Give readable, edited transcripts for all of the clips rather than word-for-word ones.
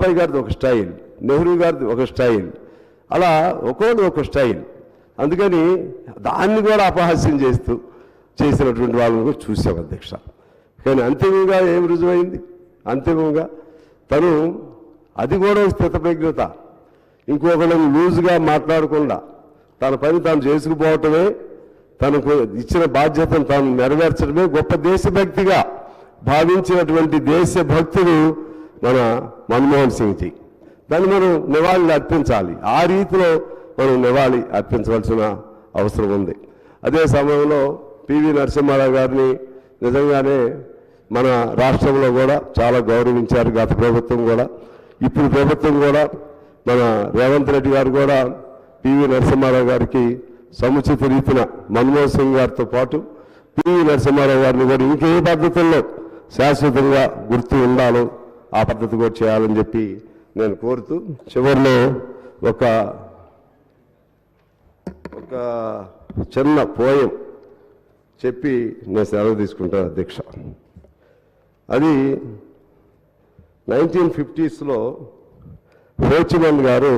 వాజ్పేయి గారిది ఒక స్టైల్, నెహ్రూ గారిది ఒక స్టైల్, అలా ఒక్కొక్కటి ఒక స్టైల్. అందుకని దాన్ని కూడా అపహాస్యం చేసినటువంటి వాళ్ళని కూడా చూసాం అధ్యక్ష. కానీ అంతిమంగా ఏం రుజువైంది? అంతిమంగా తను అది కూడా స్థితప్రజ్ఞత, ఇంకొకళ్ళని లూజ్గా మాట్లాడకుండా తన పని తాను చేసుకుపోవటమే, తనకు ఇచ్చిన బాధ్యతను తాను నెరవేర్చడమే గొప్ప దేశభక్తిగా భావించినటువంటి దేశభక్తుడు మన మన్మోహన్ సింగ్జీ. దాన్ని మనం నివాళులు అర్పించాలి. ఆ రీతిలో మనం నివాళి అర్పించవలసిన అవసరం ఉంది. అదే సమయంలో పివి నరసింహారావు గారిని నిజంగానే మన రాష్ట్రంలో కూడా చాలా గౌరవించారు. గత ప్రభుత్వం కూడా, ఇప్పుడు ప్రభుత్వం కూడా, మన రేవంత్ రెడ్డి గారు కూడా పివి నరసింహారావు గారికి సముచిత రీతిన మన్మోహన్ సింగ్ గారితో పాటు పివి నరసింహారావు గారిని కూడా ఇంకే పద్ధతుల్లో శాశ్వతంగా గుర్తు ఉండాలో ఆ పద్ధతి కూడా చేయాలని చెప్పి నేను కోరుతూ చివరిలో ఒక చిన్న పోయం చెప్పి నేను సెలవు తీసుకుంటాను అధ్యక్ష. అది 1950s హోచిమిన్ గారు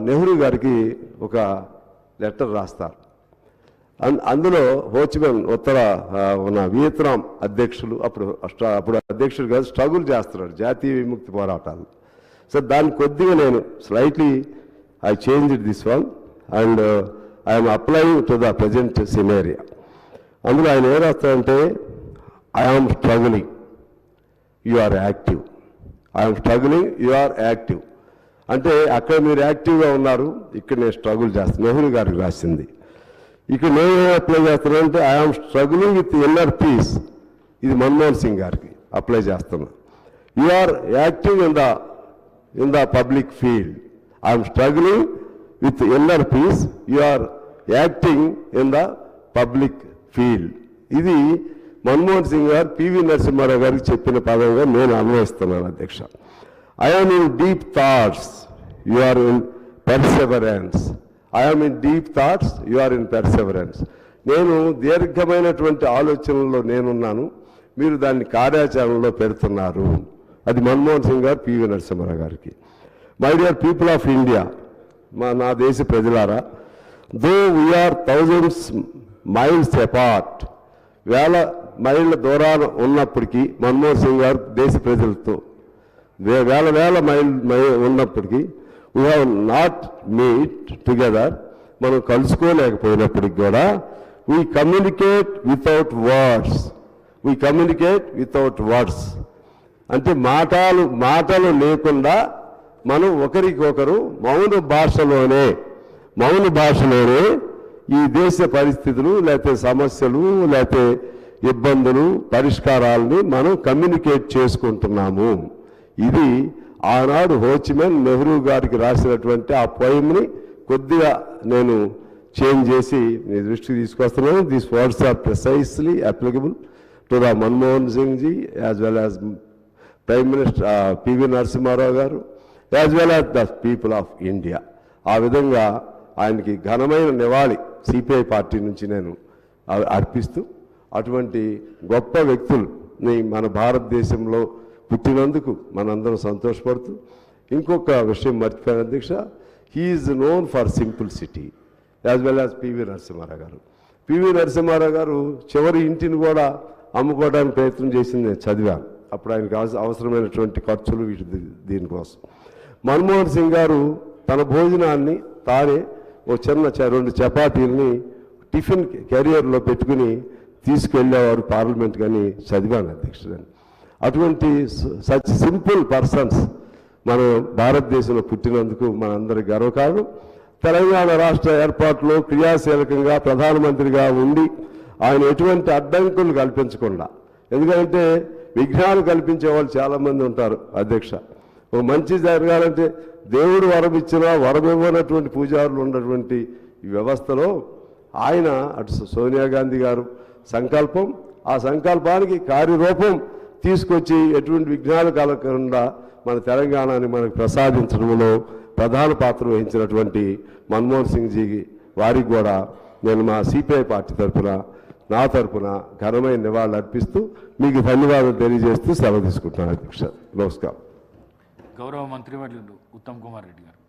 నెహ్రూ గారికి ఒక లెటర్ రాస్తారు. అందులో హోచిమిన్ ఉత్తర ఉన్న వియత్నాం అధ్యక్షులు, అప్పుడు అధ్యక్షుడు కాదు, స్ట్రగుల్ చేస్తున్నాడు జాతీయ విముక్తి పోరాటాలు. సో దాన్ని కొద్దిగా నేను slightly I changed this one and I'm applying to the present scenario. అందులో ఆయన ఏం రాస్తారంటే, I'm struggling, you are active. I'm struggling, you are active. అంటే అక్కడ మీరు యాక్టివ్గా ఉన్నారు, ఇక్కడ నేను స్ట్రగుల్ చేస్తాను. నెహ్రూ గారికి రాసింది. ఇక్కడ నేను అప్లై చేస్తున్నానంటే I'm struggling with inner peace, ఇది మన్మోహన్ సింగ్ గారికి అప్లై చేస్తున్నా. You are active in the public field. I'm struggling with inner peace, you are acting in the public field. ఇది మన్మోహన్ సింగ్ గారు పివి నరసింహారావు గారికి చెప్పిన పదంగా నేను అన్వయిస్తున్నాను అధ్యక్ష. I'm in deep thoughts, you are in perseverance. I'm in deep thoughts, you are in perseverance. నేను దీర్ఘమైనటువంటి ఆలోచనల్లో నేనున్నాను, మీరు దాన్ని కార్యాచరణలో పెడుతున్నారు. అది మన్మోహన్ సింగ్ గారు పివి నరసింహారావు గారికి. My dear people of India, నా దేశ ప్రజలారా, దో వీఆర్ థౌజండ్స్ మైల్స్ అపార్ట్, వేల మైళ్ళ దూరాన ఉన్నప్పటికీ మన్మోహన్ సింగ్ గారు దేశ ప్రజలతో వేల మైల్ ఉన్నప్పటికీ we have not meet together, మనం కలుసుకోలేకపోయినప్పటికి కూడా we communicate without words. We communicate without words అంటే మాటలు లేకుండా మనం ఒకరికొకరు మౌన భాషలోనే ఈ దేశ పరిస్థితులు, లేకపోతే సమస్యలు, లేకపోతే ఇబ్బందులు, పరిష్కారాలని మనం కమ్యూనికేట్ చేసుకుంటున్నాము. ఇది ఆనాడు హోచిమిన్ నెహ్రూ గారికి రాసినటువంటి ఆ పోయంని కొద్దిగా నేను చేంజ్ చేసి మీ దృష్టికి తీసుకొస్తున్నాను. These words are precisely applicable to the Manmohan Singh ji as well as prime minister PV Narasimha Rao గారు, as well as the people of India. ఆ విధంగా ఆయనకి ఘనమైన నివాళి సిపిఐ పార్టీ నుంచి నేను అర్పిస్తూ, అటువంటి గొప్ప వ్యక్తుల్ని మన భారతదేశంలో పుట్టినందుకు మనందరం సంతోషపడుతూ, ఇంకొక విషయం మర్చిపోయాను అధ్యక్ష, he is known for simplicity as well as PV Narasimha Rao garu. PV Narasimha Rao గారు చివరి ఇంటిని కూడా అమ్ముకోవడానికి ప్రయత్నం చేసింది నేను చదివాను. అప్పుడు ఆయనకు అవసరమైనటువంటి ఖర్చులు దీనికోసం. మన్మోహన్ సింగ్ గారు తన భోజనాన్ని తానే ఓ చిన్న 2 చపాతీలని టిఫిన్ క్యారియర్లో పెట్టుకుని తీసుకెళ్ళేవారు పార్లమెంట్ కానీ చదివాను అధ్యక్షుడని. అటువంటి సచ్ సింపుల్ పర్సన్స్ మన భారతదేశంలో పుట్టినందుకు మనందరి గర్వకారణం. తెలంగాణ రాష్ట్ర ఏర్పాటులో క్రియాశీలకంగా ప్రధానమంత్రిగా ఉండి ఆయన ఎటువంటి అడ్డంకులు కల్పించకుండా, ఎందుకంటే విఘ్నాలు కల్పించే వాళ్ళు చాలామంది ఉంటారు అధ్యక్ష. ఓ మంచి జరగాలంటే దేవుడు వరం ఇచ్చినా వరం ఇవ్వనటువంటి పూజారులు ఉన్నటువంటి ఈ వ్యవస్థలో ఆయన అటు సోనియా గాంధీ గారు సంకల్పం, ఆ సంకల్పానికి కార్యరూపం తీసుకొచ్చి ఎటువంటి విఘ్నాలు కలగకుండా మన తెలంగాణని మనకు ప్రసాదించడంలో ప్రధాన పాత్ర వహించినటువంటి మన్మోహన్ సింగ్ జీ వారికి కూడా నేను మా సిపిఐ పార్టీ తరఫున, నా తరఫున ఘనమైన నివాళులు అర్పిస్తూ మీకు ధన్యవాదాలు తెలియజేస్తూ సెలవు తీసుకుంటున్నాను అధ్యక్ష. నమస్కారం. గౌరవ మంత్రివర్యులు ఉత్తమ్ కుమార్ రెడ్డి గారు.